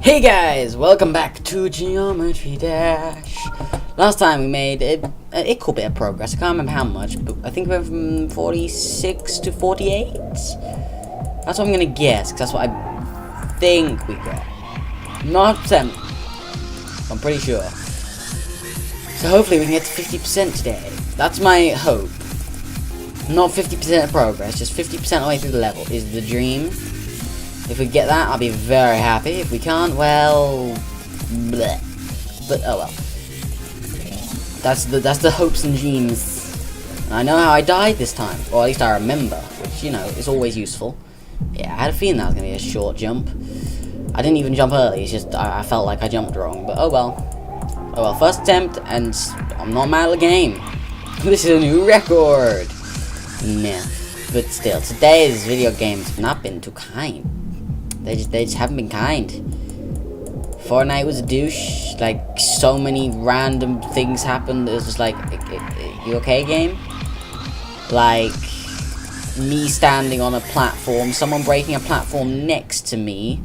Hey guys, welcome back to Geometry Dash. Last time we made an equal bit of progress. I can't remember how much, but I think we went from 46 to 48. That's what I'm gonna guess, because that's what I think we got. Not 100%. I'm pretty sure. So hopefully we can get to 50% today. That's my hope. Not 50% of progress, just 50% of the way through the level is the dream. If we get that, I'll be very happy. If we can't, well, bleh. But oh well. That's the hopes and dreams. And I know how I died this time, or at least I remember, which you know is always useful. Yeah, I had a feeling that was gonna be a short jump. I didn't even jump early. It's just I felt like I jumped wrong. But oh well. Oh well. First attempt, and I'm not mad at the game. This is a new record. Nah. But still, today's video games have not been too kind. They just haven't been kind. Fortnite was a douche. Like, so many random things happened. It was just like, you okay, game? Like, me standing on a platform, someone breaking a platform next to me,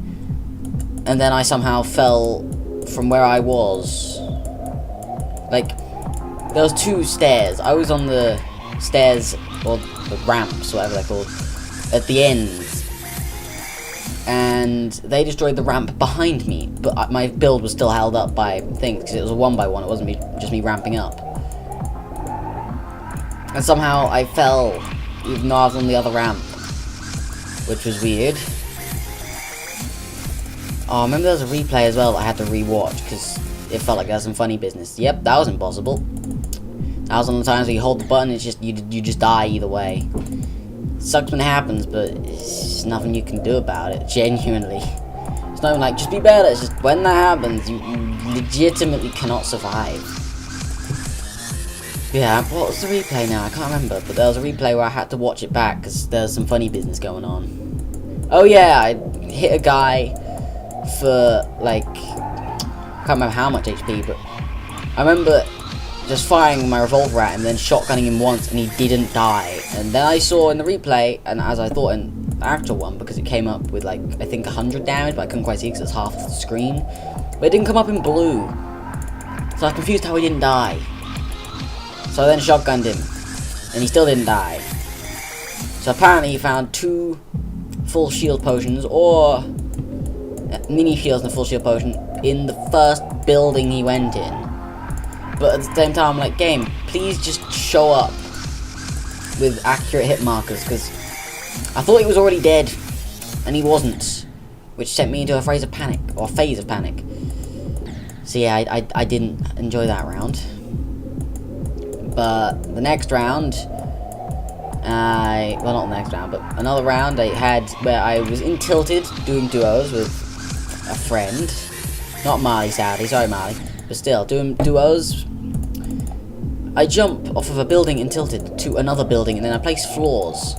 and then I somehow fell from where I was. Like, there was two stairs. I was on the stairs, or the ramps, whatever they're called, at the end. And they destroyed the ramp behind me, but my build was still held up by things, because it was a 1x1, it wasn't just me ramping up. And somehow I fell, even though I was on the other ramp, which was weird. Oh, I remember there was a replay as well that I had to re-watch, because it felt like there was some funny business. Yep, that was impossible. That was one of the times where you hold the button, it's just, you just die either way. Sucks when it happens, but it's nothing you can do about it, genuinely. It's not even like, just be better, it's just, when that happens, you legitimately cannot survive. Yeah, what was the replay now? I can't remember, but there was a replay where I had to watch it back, because there's some funny business going on. Oh yeah, I hit a guy for, like, I can't remember how much HP, but I remember just firing my revolver at him, then shotgunning him once, and he didn't die. And then I saw in the replay, and as I thought in the actual one, because it came up with like, I think 100 damage, but I couldn't quite see because it's half of the screen. But it didn't come up in blue. So I was confused how he didn't die. So I then shotgunned him, and he still didn't die. So apparently he found 2 full shield potions, or mini shields and a full shield potion, in the first building he went in. But at the same time, I'm like, game, please just show up with accurate hit markers, because I thought he was already dead, and he wasn't, which sent me into a phase of panic, or phase of panic. So yeah, I didn't enjoy that round. But the next round, well, not the next round, but another round I had where I was in Tilted doing duos with a friend. Not Marley, sadly, sorry Marley, but still, doing duos. I jump off of a building in Tilted to another building, and then I place floors.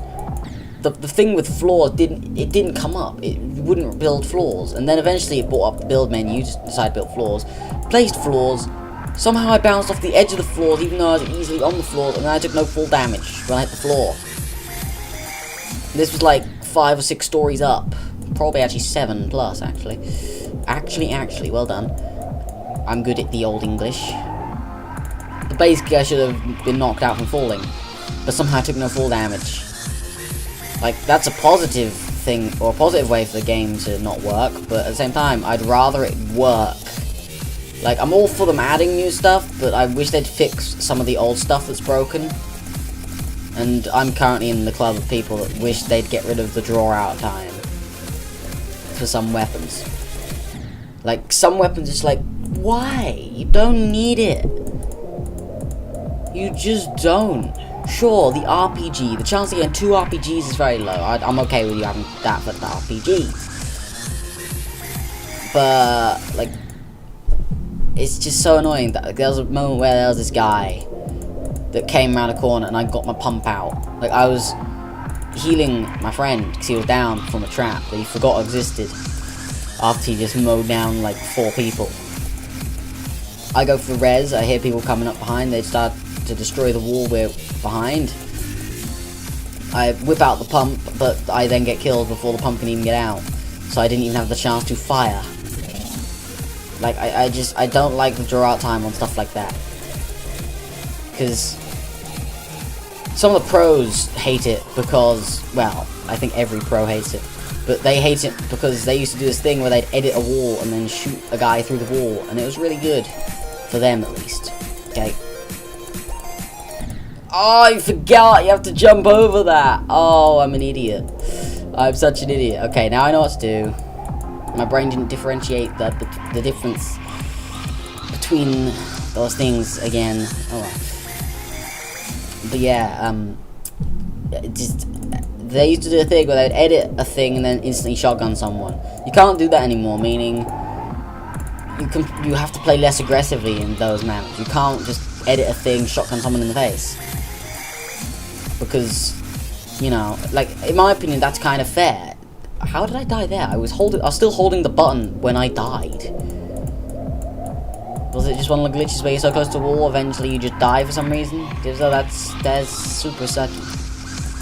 The thing with floors didn't come up. It wouldn't build floors, and then eventually it brought up the build menu. Just decided to build floors, placed floors. Somehow I bounced off the edge of the floors, even though I was easily on the floors, and then I took no full damage when I hit the floor. This was like 5 or 6 stories up, probably actually 7 plus. Actually, well done. I'm good at the old English. Basically, I should have been knocked out from falling, but somehow I took no fall damage. Like, that's a positive thing, or a positive way for the game to not work, but at the same time, I'd rather it work. Like, I'm all for them adding new stuff, but I wish they'd fix some of the old stuff that's broken. And I'm currently in the club of people that wish they'd get rid of the draw out time for some weapons. Like, some weapons, it's like, why? You don't need it. You just don't. Sure, the RPG, the chance to get 2 RPGs is very low. I'm okay with you having that for the RPGs. But, like, it's just so annoying that, like, there was a moment where there was this guy that came around a corner and I got my pump out. Like, I was healing my friend because he was down from a trap that he forgot existed after he just mowed down like 4 people. I go for res, I hear people coming up behind, they start to destroy the wall we're behind. I whip out the pump, but I then get killed before the pump can even get out. So I didn't even have the chance to fire. Like, I don't like the draw out time on stuff like that. Because some of the pros hate it because, well, I think every pro hates it. But they hate it because they used to do this thing where they'd edit a wall and then shoot a guy through the wall. And it was really good. For them, at least. Okay. Oh, I forgot! You have to jump over that! Oh, I'm an idiot. I'm such an idiot. Okay, now I know what to do. My brain didn't differentiate the difference between those things again. Oh well. But yeah, they used to do a thing where they'd edit a thing and then instantly shotgun someone. You can't do that anymore, meaning you have to play less aggressively in those manners. You can't just edit a thing, shotgun someone in the face. Because, you know, like, in my opinion, that's kind of fair. How did I die there? I was still holding the button when I died. Was it just one of the glitches where you're so close to the wall, eventually you just die for some reason? So that's super sucky.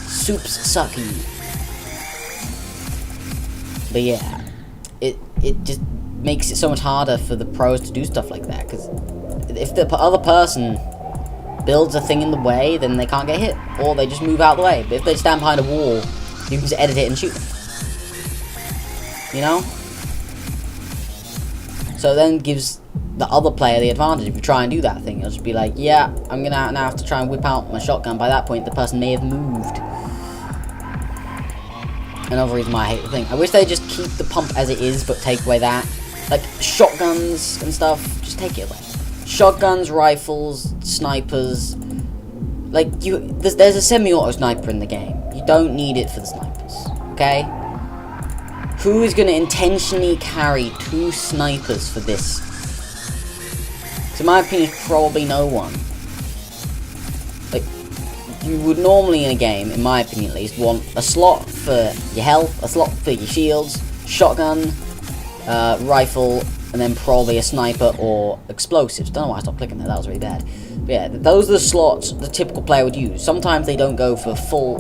Soup's sucky. But yeah, it just makes it so much harder for the pros to do stuff like that, because if the other person builds a thing in the way, then they can't get hit, or they just move out of the way. But if they stand behind a wall, you can just edit it and shoot them. You know? So then gives the other player the advantage if you try and do that thing. It'll just be like, yeah, I'm gonna now have to try and whip out my shotgun. By that point, the person may have moved. Another reason why I hate the thing. I wish they'd just keep the pump as it is, but take away that. Like, shotguns and stuff, just take it away. Shotguns, rifles, snipers. Like, there's a semi-auto sniper in the game. You don't need it for the snipers, okay? Who is going to intentionally carry 2 snipers for this? So in my opinion, probably no one. Like, you would normally in a game, in my opinion at least, want a slot for your health, a slot for your shields, shotgun, rifle, and then probably a sniper or explosives. Don't know why I stopped clicking there, that was really bad. But yeah, those are the slots the typical player would use. Sometimes they don't go for for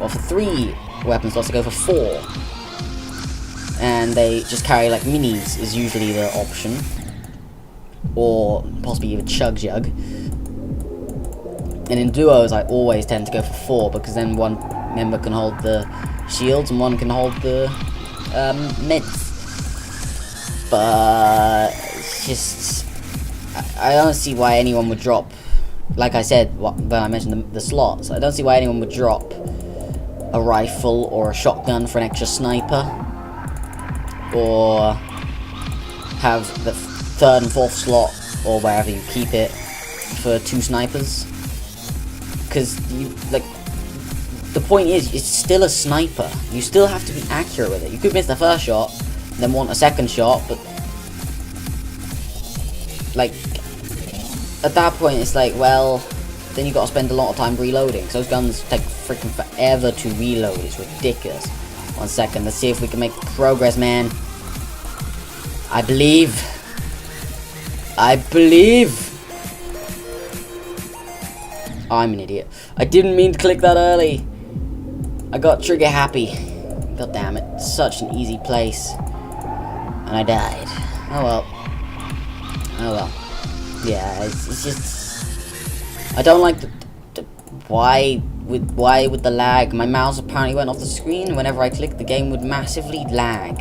3 weapon slots, they go for 4. And they just carry like minis is usually the option. Or possibly even chug jug. And in duos I always tend to go for 4, because then one member can hold the shields and one can hold the meds. But it's just, I don't see why anyone would drop, like I said when I mentioned the slots, I don't see why anyone would drop a rifle or a shotgun for an extra sniper, or have the 3rd and 4th slot, or wherever you keep it, for 2 snipers. Because, like, the point is, it's still a sniper. You still have to be accurate with it. You could miss the first shot, then want a second shot, but, like, at that point, it's like, well, then you got to spend a lot of time reloading. So those guns take freaking forever to reload. It's ridiculous. 1 second, let's see if we can make progress, man. I believe. I'm an idiot. I didn't mean to click that early. I got trigger happy. God damn it. Such an easy place. And I died. Oh well. Oh well. Yeah, it's just, I don't like why with the lag. My mouse apparently went off the screen. Whenever I clicked, the game would massively lag.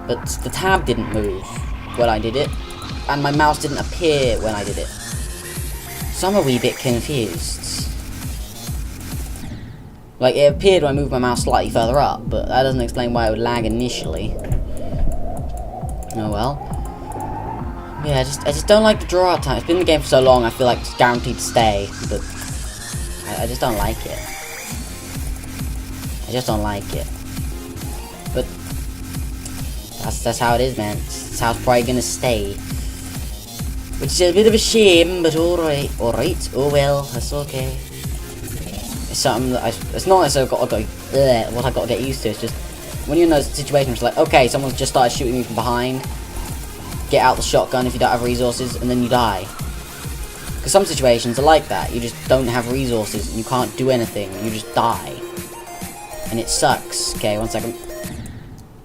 But the tab didn't move when I did it, and my mouse didn't appear when I did it. So I'm a wee bit confused. Like, it appeared when I moved my mouse slightly further up, but that doesn't explain why it would lag initially. Oh well. Yeah, I just don't like the draw out time. It's been in the game for so long, I feel like it's guaranteed to stay, but I just don't like it. I just don't like it. But that's how it is, man. It's how it's probably gonna stay. Which is a bit of a shame, but alright, oh well, that's okay. It's something that it's not necessarily what I got to get used to. It's just when you're in those situations, it's like, okay, someone's just started shooting me from behind. Get out the shotgun if you don't have resources, and then you die. Because some situations are like that. You just don't have resources, and you can't do anything, and you just die. And it sucks. Okay, 1 second.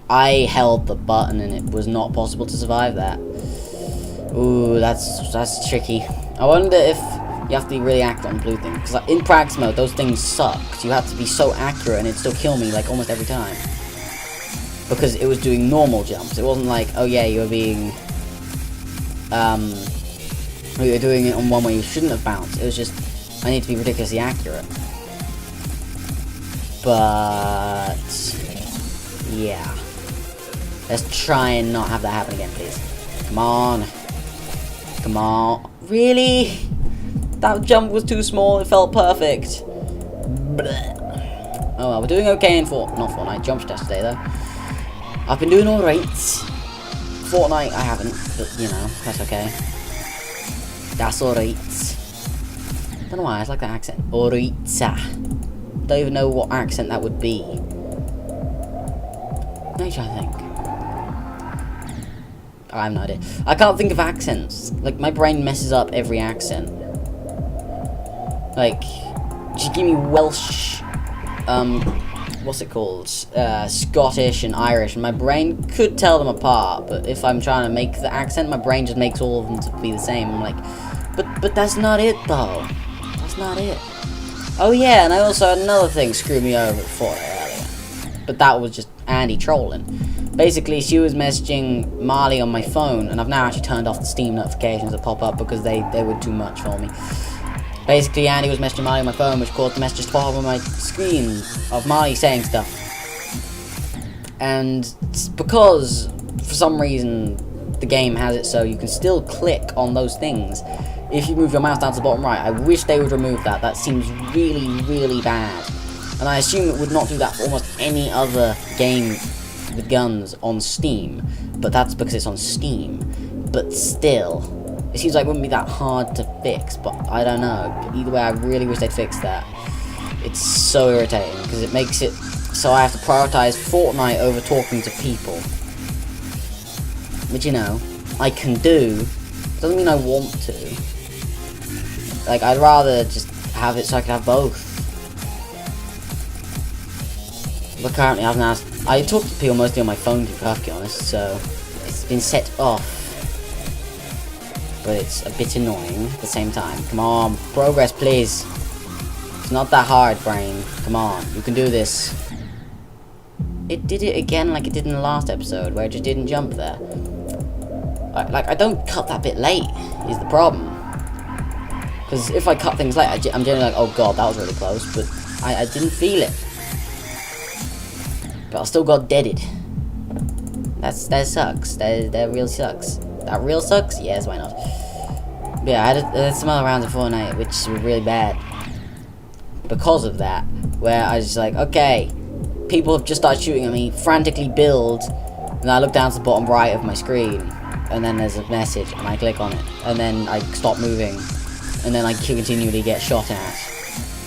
I held the button and it was not possible to survive that. Ooh, that's tricky. I wonder if you have to be really accurate on blue things, because like, in practice mode, those things suck. You have to be so accurate, and it'd still kill me like almost every time. Because it was doing normal jumps. It wasn't like, oh yeah, you were being, you were doing it on one where you shouldn't have bounced. It was just, I need to be ridiculously accurate. But yeah, let's try and not have that happen again, please. Come on. Come on. Really? That jump was too small. It felt perfect. Blech. Oh well, we're doing okay in not Fortnite, Jump Dash today though. I've been doing alright. Fortnite I haven't, but you know, that's okay. That's alright. Don't know why, I like that accent. Alright. Don't even know what accent that would be. Let me try to think. I have no idea. I can't think of accents. Like, my brain messes up every accent. Like, just give me Welsh, what's it called? Scottish and Irish, and my brain could tell them apart, but if I'm trying to make the accent, my brain just makes all of them to be the same. I'm like, but that's not it, though. That's not it. Oh yeah, and I also had another thing screw me over at Fortnite earlier. But that was just Andy trolling. Basically, she was messaging Marley on my phone, and I've now actually turned off the Steam notifications that pop up because they were too much for me. Basically, Andy was messaging Marley on my phone, which caused the messages to pop up on my screen of Marley saying stuff. And because, for some reason, the game has it so you can still click on those things if you move your mouse down to the bottom right. I wish they would remove that. That seems really, really bad. And I assume it would not do that for almost any other game with guns on Steam. But that's because it's on Steam. But still, it seems like it wouldn't be that hard to fix, but I don't know. But either way, I really wish they'd fix that. It's so irritating, because it makes it so I have to prioritize Fortnite over talking to people. Which, you know, I can do. Doesn't mean I want to. Like, I'd rather just have it so I can have both. But currently, I talk to people mostly on my phone, to be perfectly honest, so it's been set off. But it's a bit annoying at the same time. Come on, progress, please. It's not that hard, brain. Come on, you can do this. It did it again like it did in the last episode, where it just didn't jump there. Like, I don't cut that bit late, is the problem. Because if I cut things late, I'm generally like, oh god, that was really close, but I didn't feel it. But I still got deaded. That sucks. That real sucks. That real sucks? Yes, why not? But yeah, I had some other rounds of Fortnite which were really bad. Because of that. Where I was just like, okay, people have just started shooting at me, frantically build, and I look down to the bottom right of my screen, and then there's a message, and I click on it, and then I stop moving, and then I continually get shot at.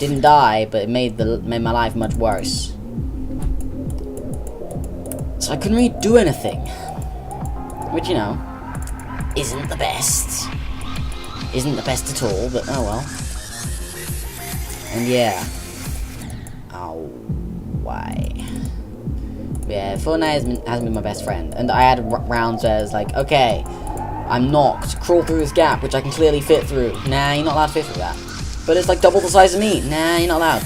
Didn't die, but it made my life much worse. So I couldn't really do anything. Which, you know, isn't the best. Isn't the best at all, but oh well. And yeah. Oh, why? Yeah, Fortnite has been my best friend. And I had rounds where I was like, okay, I'm knocked, crawl through this gap, which I can clearly fit through. Nah, you're not allowed to fit through that. But it's like double the size of me. Nah, you're not allowed.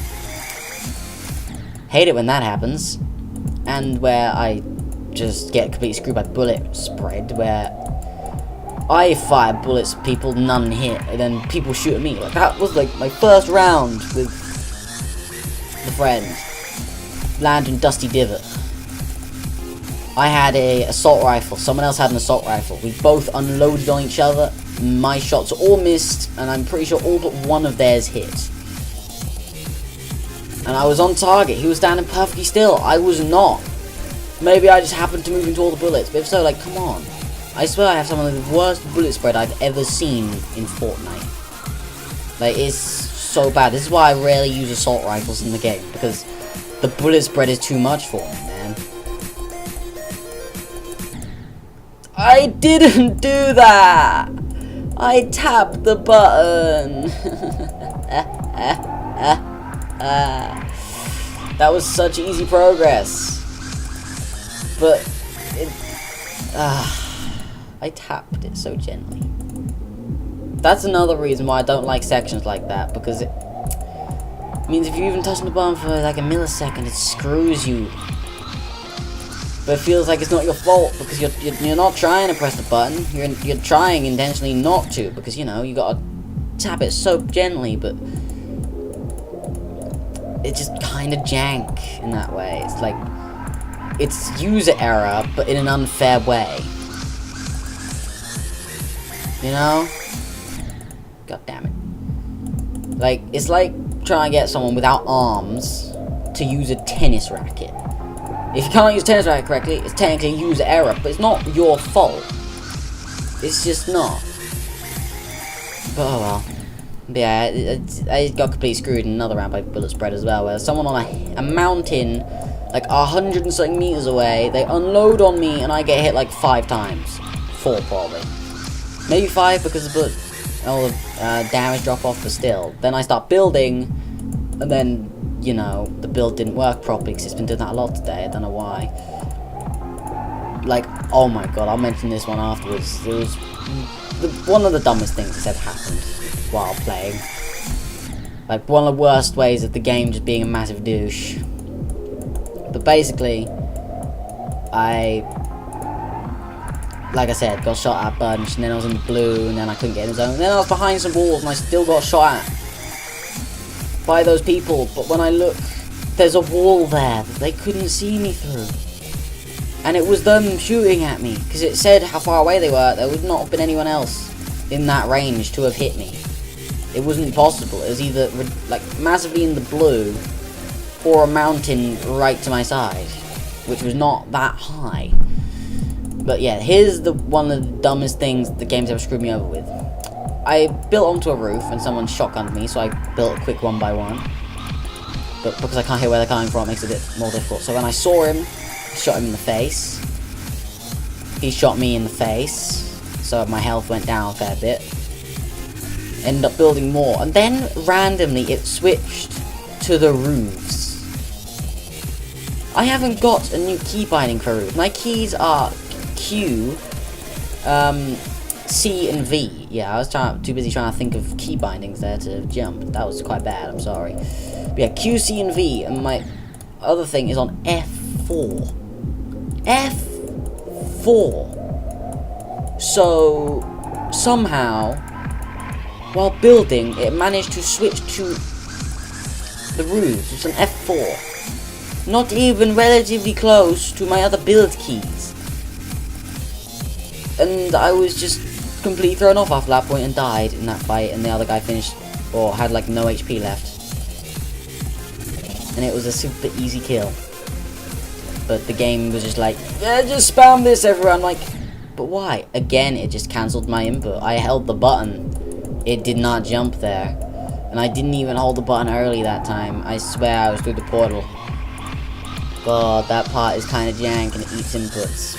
Hate it when that happens. And where I just get completely screwed by bullet spread, where I fire bullets at people, none hit, and then people shoot at me. Like, that was like my first round with the friend. Land in Dusty Divot. I had a assault rifle, someone else had an assault rifle. We both unloaded on each other. My shots all missed, and I'm pretty sure all but one of theirs hit. And I was on target. He was standing perfectly still. I was not. Maybe I just happened to move into all the bullets, but if so, like, come on. I swear I have some of the worst bullet spread I've ever seen in Fortnite. Like, it's so bad. This is why I rarely use assault rifles in the game, because the bullet spread is too much for me, man. I didn't do that! I tapped the button! That was such easy progress. But it, I tapped it so gently. That's another reason why I don't like sections like that, because it means if you even touch the button for like a millisecond, it screws you. But it feels like it's not your fault, because you're not trying to press the button. You're trying intentionally not to, because you know you gotta tap it so gently. But it's just kind of jank in that way. It's like it's user error, but in an unfair way. You know? God damn it. Like, it's like trying to get someone without arms to use a tennis racket. If you can't use a tennis racket correctly, it's technically user error, but it's not your fault. It's just not. But oh well. But yeah, I got completely screwed in another round by bullet spread as well, where someone on a mountain, like 100 and something meters away, they unload on me and I get hit like 5 times. 4 probably. Maybe 5 because the bullet, all the damage drop off, but still. Then I start building, and then, you know, the build didn't work properly because it's been doing that a lot today. I don't know why. Like, oh my god, I'll mention this one afterwards. It was one of the dumbest things that's ever happened while playing. Like, one of the worst ways of the game just being a massive douche. But basically, like I said, got shot at a bunch, and then I was in the blue, and then I couldn't get in the zone. And then I was behind some walls, and I still got shot at by those people. But when I look, there's a wall there that they couldn't see me through. And it was them shooting at me, because it said how far away they were. There would not have been anyone else in that range to have hit me. It wasn't possible. It was either, like, massively in the blue, or a mountain right to my side, which was not that high. But yeah, here's one of the dumbest things the game's ever screwed me over with. I built onto a roof and someone shotgunned me, so I built a quick 1x1. But because I can't hear where they're coming from, it makes it a bit more difficult. So when I saw him, I shot him in the face. He shot me in the face, so my health went down a fair bit. Ended up building more, and then randomly it switched to the roofs. I haven't got a new key binding for a roof. My keys are Q, C and V. Yeah, I was too busy trying to think of key bindings there to jump. That was quite bad, I'm sorry. But yeah, Q, C and V, and my other thing is on F4. F4. So, somehow, while building, it managed to switch to the roofs. It's an F4. Not even relatively close to my other build keys. And I was just completely thrown off after that point and died in that fight, and the other guy finished, or had like no HP left. And it was a super easy kill. But the game was just like, yeah, just spam this everyone. I'm like, but why? Again, it just cancelled my input. I held the button. It did not jump there. And I didn't even hold the button early that time. I swear I was through the portal. God, that part is kind of jank and it eats inputs.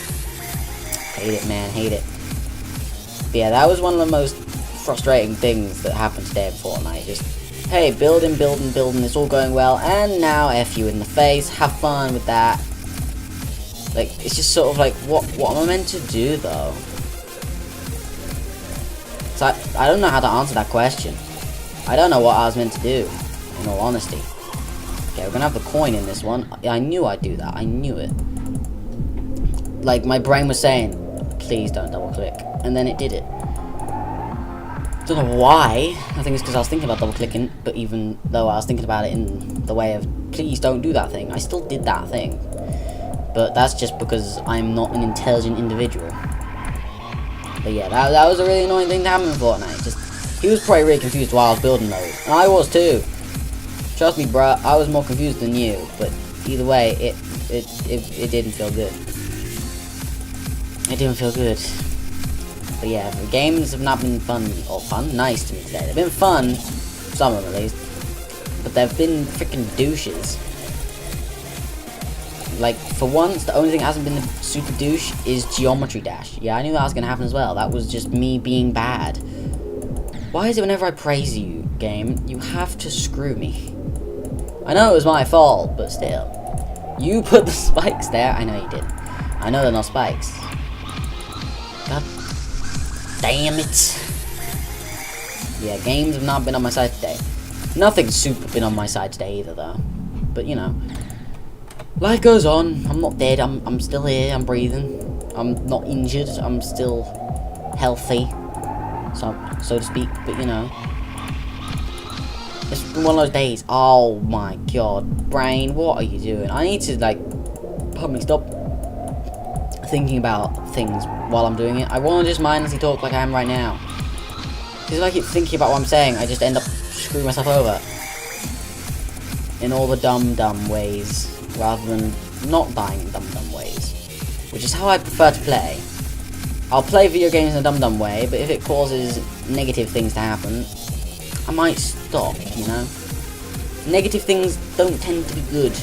Hate it, man, hate it. But yeah, that was one of the most frustrating things that happened today in Fortnite. Just, hey, building, it's all going well, and now F you in the face, have fun with that. Like, it's just sort of like, what am I meant to do, though? So I don't know how to answer that question. I don't know what I was meant to do, in all honesty. Okay, we're gonna have the coin in this one. I knew I'd do that, I knew it. Like, my brain was saying, please don't double click, and then it did it. Don't know why. I think it's because I was thinking about double clicking, but even though I was thinking about it in the way of, please don't do that thing, I still did that thing. But that's just because I'm not an intelligent individual. But yeah, that was a really annoying thing to happen in Fortnite. Just, he was probably really confused while I was building those, and I was too. Trust me, bruh, I was more confused than you. But either way, it didn't feel good. It didn't feel good. But yeah, the games have not been nice to me today. They've been fun, some of them at least, but they've been freaking douches. Like, for once, the only thing that hasn't been the super douche is Geometry Dash. Yeah, I knew that was gonna happen as well. That was just me being bad. Why is it whenever I praise you, game, you have to screw me? I know it was my fault, but still. You put the spikes there. I know you did. I know they're not spikes. God damn it. Yeah, games have not been on my side today. Nothing's super been on my side today either, though. But, you know. Life goes on. I'm not dead. I'm still here. I'm breathing. I'm not injured. I'm still healthy. So to speak. But, you know. It's been one of those days. Oh, my God. Brain, what are you doing? I need to, like, probably stop thinking about things while I'm doing it. I want to just mindlessly talk like I am right now. Because if I keep thinking about what I'm saying, I just end up screwing myself over. In all the dumb ways. Rather than not dying in dumb ways. Which is how I prefer to play. I'll play video games in a dumb way, but if it causes negative things to happen, I might stop, you know? Negative things don't tend to be good.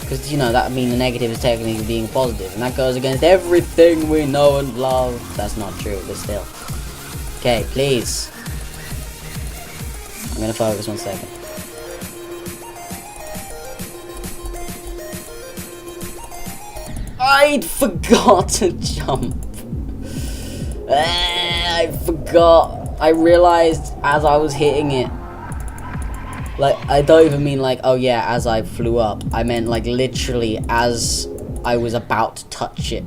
Because, you know, that would mean the negative is technically being positive. And that goes against everything we know and love. That's not true, but still. Okay, please. I'm gonna focus 1 second. I forgot to jump. I forgot. I realized as I was hitting it. Like, I don't even mean like, oh yeah, as I flew up. I meant like literally as I was about to touch it.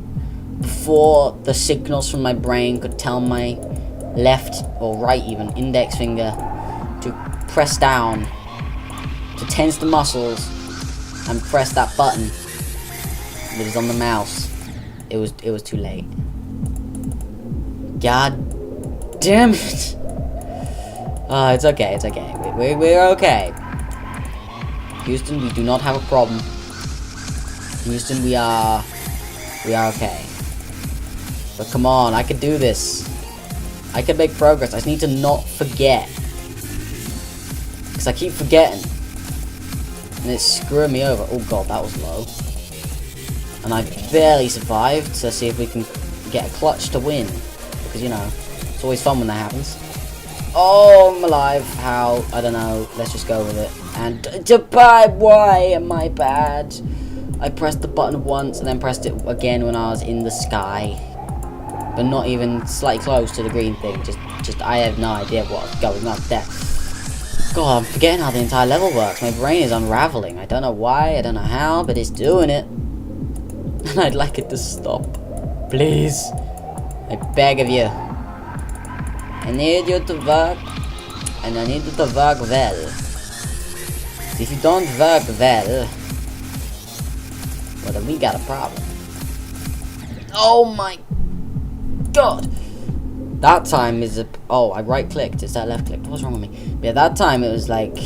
Before the signals from my brain could tell my left or right even index finger to press down, to tense the muscles and press that button that is on the mouse. It was too late. God damn it. It's okay, it's okay. We're okay. Houston, we do not have a problem. Houston, we are okay. But come on, I could do this. I can make progress. I just need to not forget. Because I keep forgetting. And it's screwing me over. Oh god, that was low. And I barely survived. So see if we can get a clutch to win. Because, you know, it's always fun when that happens. Oh, I'm alive. How? I don't know. Let's just go with it. And why am I bad? I pressed the button once and then pressed it again when I was in the sky. But not even slightly close to the green thing. Just I have no idea what's going on there. God, I'm forgetting how the entire level works. My brain is unraveling. I don't know why, I don't know how, but it's doing it. And I'd like it to stop. Please. I beg of you. I need you to work. And I need you to work well. If you don't work well, well then we got a problem. Oh my god! That time is a... Oh, I right-clicked. Is that left-clicked? What's wrong with me? Yeah, that time it was like...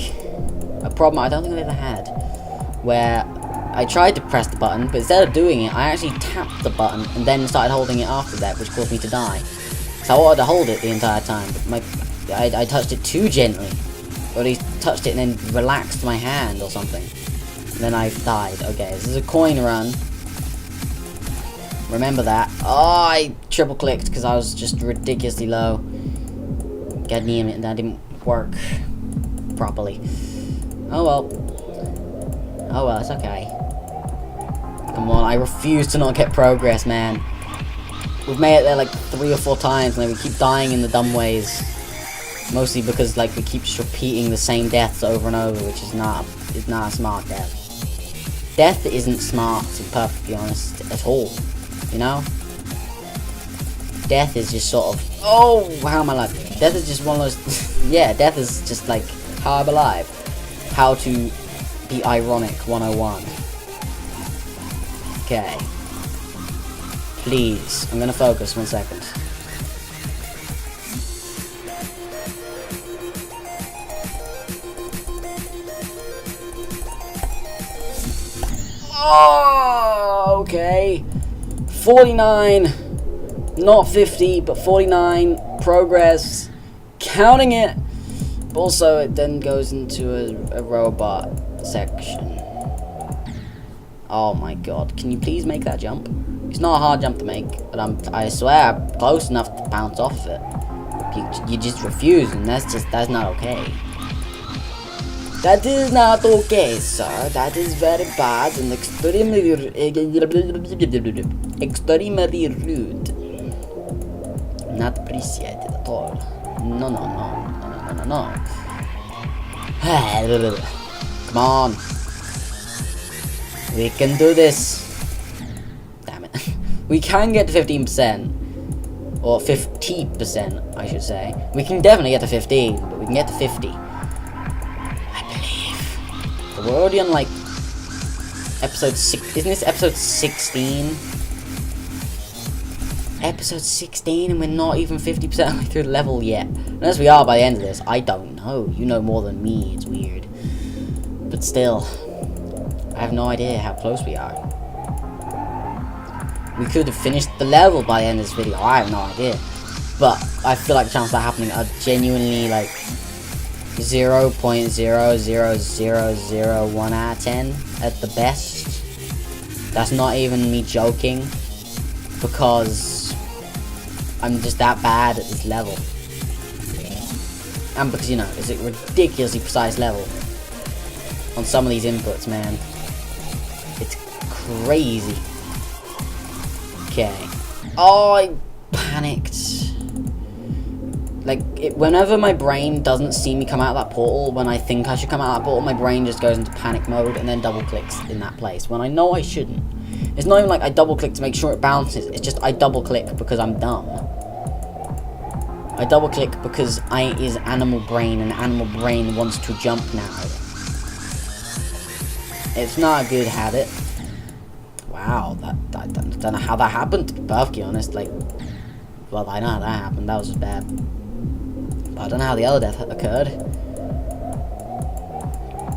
a problem I don't think I've ever had. Where I tried to press the button, but instead of doing it, I actually tapped the button and then started holding it after that, which caused me to die. So I wanted to hold it the entire time, but I touched it too gently. Or at least touched it and then relaxed my hand or something. And then I died. Okay, this is a coin run. Remember that. Oh, I triple clicked because I was just ridiculously low. God damn it, and that didn't work properly. Oh well. Oh well, it's okay. Come on, I refuse to not get progress, man. We've made it there like 3 or 4 times, and then we keep dying in the dumb ways. Mostly because like we keep just repeating the same deaths over and over, which is not a smart death. Death isn't smart, to be perfectly honest, at all. You know? Death is just sort of... Oh, how am I alive? Death is just one of those... yeah, death is just like, how I'm alive. How to be ironic 101. Okay. Please. I'm gonna focus 1 second. Oh, okay. 49, not 50, but 49, progress, counting it. Also, it then goes into a robot section. Oh my god, can you please make that jump? It's not a hard jump to make, but I swear I'm close enough to bounce off of it. You just refuse, and that's not okay. That is not okay, sir. That is very bad and extremely rude. Not appreciated at all. No. Come on. We can do this. Damn it. We can get to 15%. Or 50%, I should say. We can definitely get to 15, but we can get to 50. I believe. But we're already on, like, episode 6. Isn't this episode 16? Episode 16, and we're not even 50% of the way through the level yet. Unless we are by the end of this. I don't know. You know more than me. It's weird. But still, I have no idea how close we are. We could have finished the level by the end of this video. I have no idea. But I feel like the chances of that happening are genuinely like 0.00001 out of 10 at the best. That's not even me joking. Because I'm just that bad at this level. And because, you know, it's a ridiculously precise level. On some of these inputs, man. It's crazy. Okay. Oh, I panicked. Like, whenever my brain doesn't see me come out of that portal, when I think I should come out of that portal, my brain just goes into panic mode and then double clicks in that place, when I know I shouldn't. It's not even like I double click to make sure it bounces, it's just I double click because I'm dumb. I double click because I is animal brain, and animal brain wants to jump now. It's not a good habit. Wow, I don't know how that happened, to be perfectly honest. Like, well, I know how that happened, that was just bad. But I don't know how the other death occurred.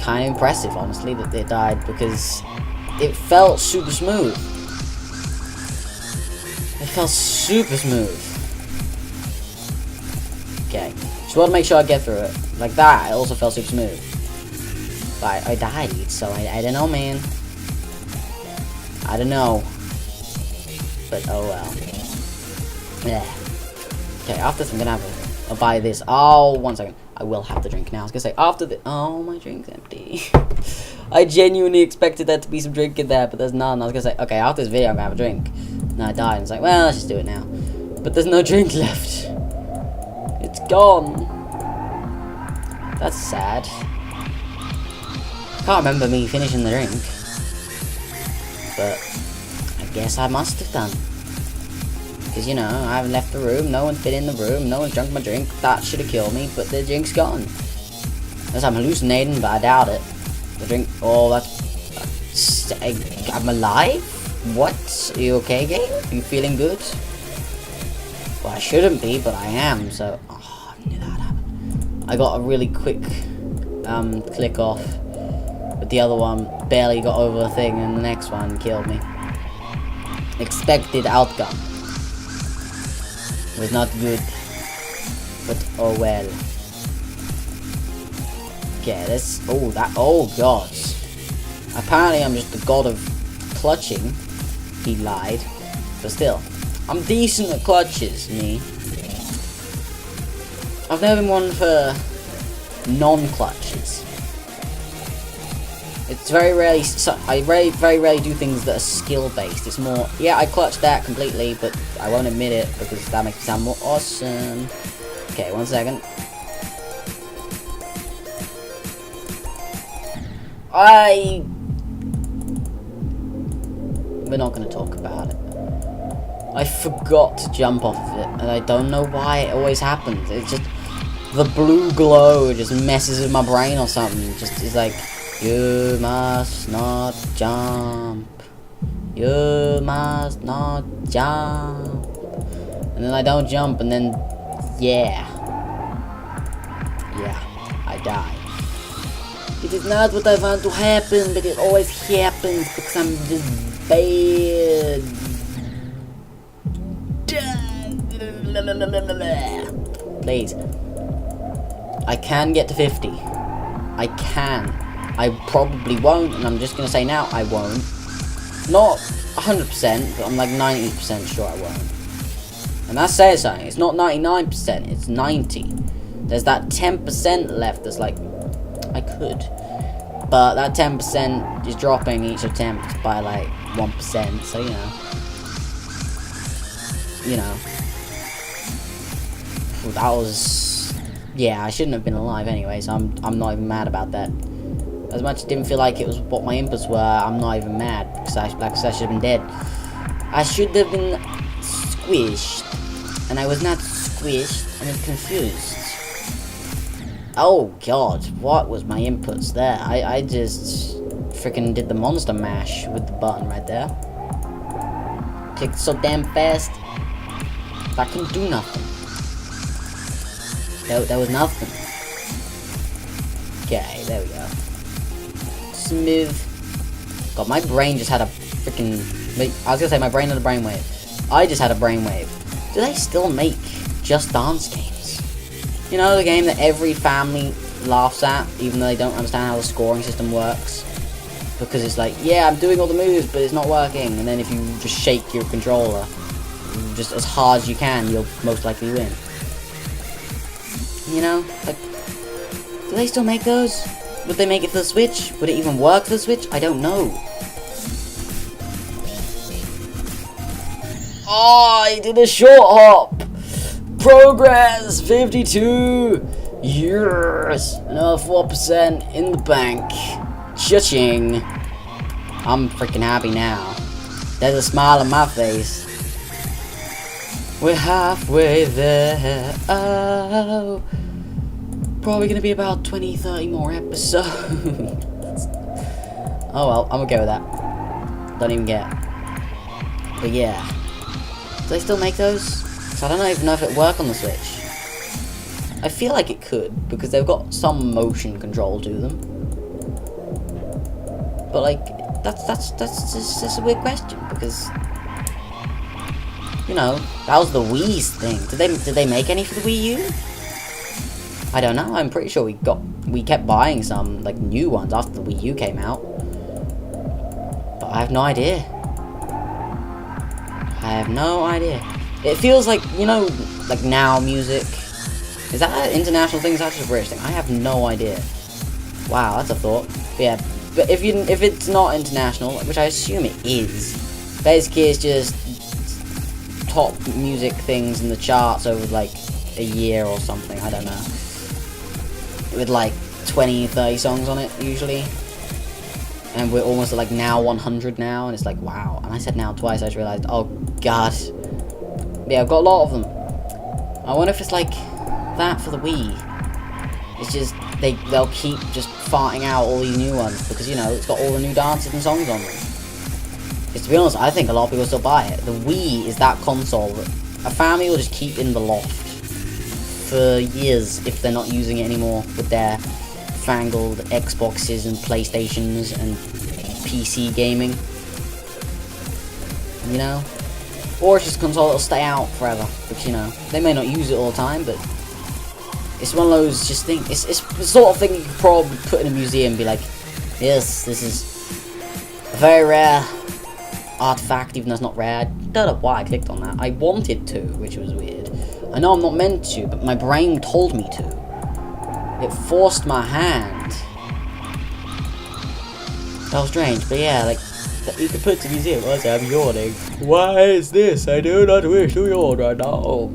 Kind of impressive, honestly, that they died, because it felt super smooth. It felt super smooth. Okay, just want to make sure I get through it. Like that, it also felt super smooth. But I died, so I don't know, man. I don't know. But oh well. Yeah. Okay, after this I'm gonna have I'll buy this. Oh, 1 second. I will have the drink now. I was gonna say after the oh, my drink's empty. I genuinely expected there to be some drink in there, but there's none. I was gonna say, okay, after this video I'm gonna have a drink. And I died and it's like, well, let's just do it now. But there's no drink left. It's gone. That's sad. I can't remember me finishing the drink. But I guess I must have done. Because, you know, I haven't left the room, no one's been in the room, no one's drunk my drink. That should have killed me, but the drink's gone. Unless I'm hallucinating, but I doubt it. The drink, oh, that's I'm alive? What? Are you okay, game? Are you feeling good? Well, I shouldn't be, but I am, so... Oh, I knew that happened. I got a really quick click off. But the other one barely got over the thing, and the next one killed me. Expected outcome. Was not good. But oh well. Okay, this... Oh, that... Oh, God. Apparently I'm just the god of clutching. He lied. But still. I'm decent at clutches, me. I've never been one for non-clutches. It's very rarely, I very rarely do things that are skill-based. It's more, yeah, I clutched that completely, but I won't admit it because that makes me sound more awesome. Okay, 1 second. We're not going to talk about it. I forgot to jump off of it, and I don't know why it always happens. It's just, the blue glow just messes with my brain or something. Just is like, you must not jump. You must not jump. And then I don't jump, and then, yeah. Yeah, I die. It is not what I want to happen, but it always happens because I'm just bad. Please. I can get to 50. I can. I probably won't, and I'm just gonna say now I won't. Not 100%, but I'm like 90% sure I won't. And that says something. It's not 99%, it's 90. There's that 10% left that's like, I could. But that 10% is dropping each attempt by like 1%, so you know. That was, yeah, I shouldn't have been alive anyway, so I'm not even mad about that. As much as it didn't feel like it was what my inputs were, I'm not even mad, because I should have been dead. I should have been squished, and I was not squished, and I'm confused. Oh god, what was my inputs there? I just freaking did the monster mash with the button right there. Clicked so damn fast, I couldn't do nothing. That was nothing. Okay, there we go. Smooth. God, my brain just had a freaking... I was gonna say my brain had a brainwave. I just had a brainwave. Do they still make Just Dance games? You know, the game that every family laughs at, even though they don't understand how the scoring system works. Because it's like, yeah, I'm doing all the moves, but it's not working. And then if you just shake your controller just as hard as you can, you'll most likely win. You know, like, do they still make those? Would they make it for the Switch? Would it even work for the Switch? I don't know. Oh, I did a short hop! Progress! 52 years! Another 4% in the bank. Cha-ching! I'm freaking happy now. There's a smile on my face. We're halfway there. Oh. Probably gonna be about 20-30 more episodes. Oh well, I'm okay with that. Don't even get it. But yeah. Do they still make those? So I don't even know if it work on the Switch. I feel like it could, because they've got some motion control to them. But like, that's just a weird question, because you know, that was the Wii's thing. Did they make any for the Wii U? I don't know. I'm pretty sure we kept buying some like new ones after the Wii U came out. But I have no idea. I have no idea. It feels like, you know, like Now Music. Is that an international thing? Is that just a British thing? I have no idea. Wow, that's a thought. But yeah, but if it's not international, which I assume it is, basically it's just top music things in the charts over like a year or something. I don't know. With like 20-30 songs on it usually, and we're almost at like Now 100 now, and it's like wow. And I said Now twice. I just realized, oh god, yeah, I've got a lot of them. I wonder if it's like that for the Wii. It's just they'll keep just farting out all these new ones because, you know, it's got all the new dances and songs on them. Because to be honest, I think a lot of people still buy it. The Wii is that console that a family will just keep in the loft for years if they're not using it anymore with their fangled Xboxes and PlayStations and PC gaming. You know? Or it's just a console that'll stay out forever, which, you know, they may not use it all the time, but it's one of those just things. It's the sort of thing you could probably put in a museum and be like, yes, this is a very rare artifact, even though it's not rare. I don't know why I clicked on that. I wanted to, which was weird. I know I'm not meant to, but my brain told me to. It forced my hand. That was strange, but yeah, like, you could put it to the museum. I say I'm yawning. Why is this? I do not wish to yawn right now.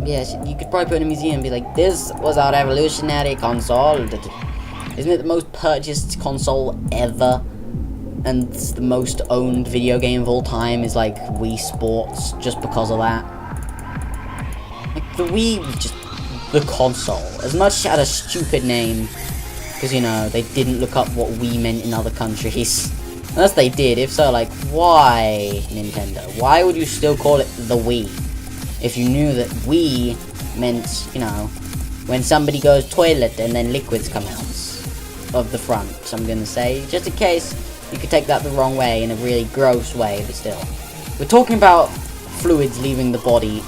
Yes, you could probably put it in a museum and be like, this was our revolutionary console. Isn't it the most purchased console ever? And the most owned video game of all time is like Wii Sports, just because of that. Like, the Wii was just the console. As much as it had a stupid name, because, you know, they didn't look up what Wii meant in other countries. Unless they did. If so, like, why, Nintendo? Why would you still call it the Wii? If you knew that Wii meant, you know, when somebody goes toilet and then liquids come out of the front. So I'm going to say, just in case you could take that the wrong way, in a really gross way, but still. We're talking about fluids leaving the body,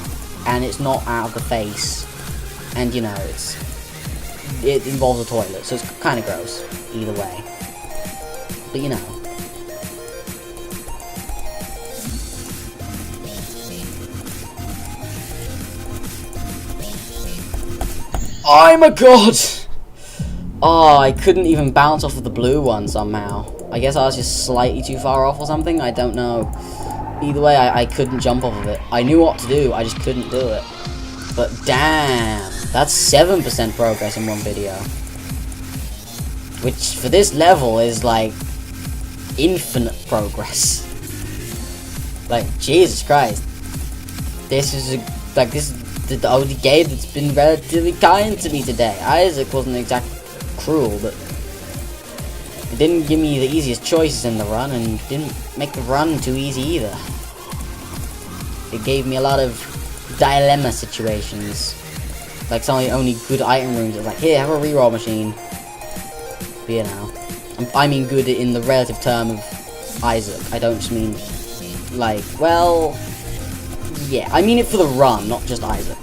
and it's not out of the face. And, you know, it involves a toilet, so it's kind of gross, either way. But, you know. I'm a god! Oh, I couldn't even bounce off of the blue one somehow. I guess I was just slightly too far off or something. I don't know. Either way, I couldn't jump off of it. I knew what to do, I just couldn't do it. But damn, that's 7% progress in one video. Which, for this level, is like infinite progress. Like, Jesus Christ. This is the only game that's been relatively kind to me today. Isaac wasn't exactly cruel, but it didn't give me the easiest choices in the run, and didn't make the run too easy either. It gave me a lot of dilemma situations. Like some of the only good item rooms. It's like, here, have a reroll machine. But, you know, I mean good in the relative term of Isaac. I don't just mean, like, well, yeah, I mean it for the run, not just Isaac.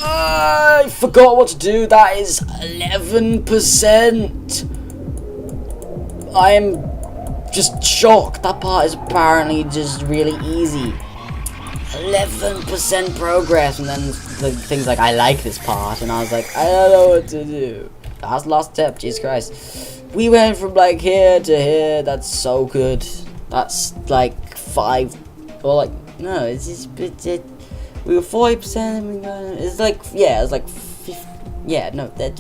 I forgot what to do. That is 11%. I'm just shocked. That part is apparently just really easy. 11% progress, and then the things like, I like this part, and I was like, I don't know what to do. That's the last step, Jesus Christ. We went from like here to here. That's so good. That's like 5, or like, no, it's just, we were 40%, it's like, yeah, it's like 50, yeah, no, I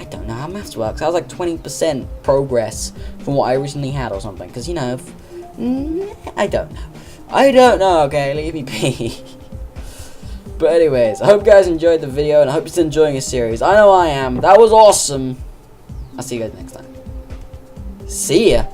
don't know how maths works. I was like 20% progress from what I originally had or something, because, you know, I don't know, okay, leave me be. But anyways, I hope you guys enjoyed the video, and I hope you're still enjoying this series. I know I am. That was awesome. I'll see you guys next time. See ya.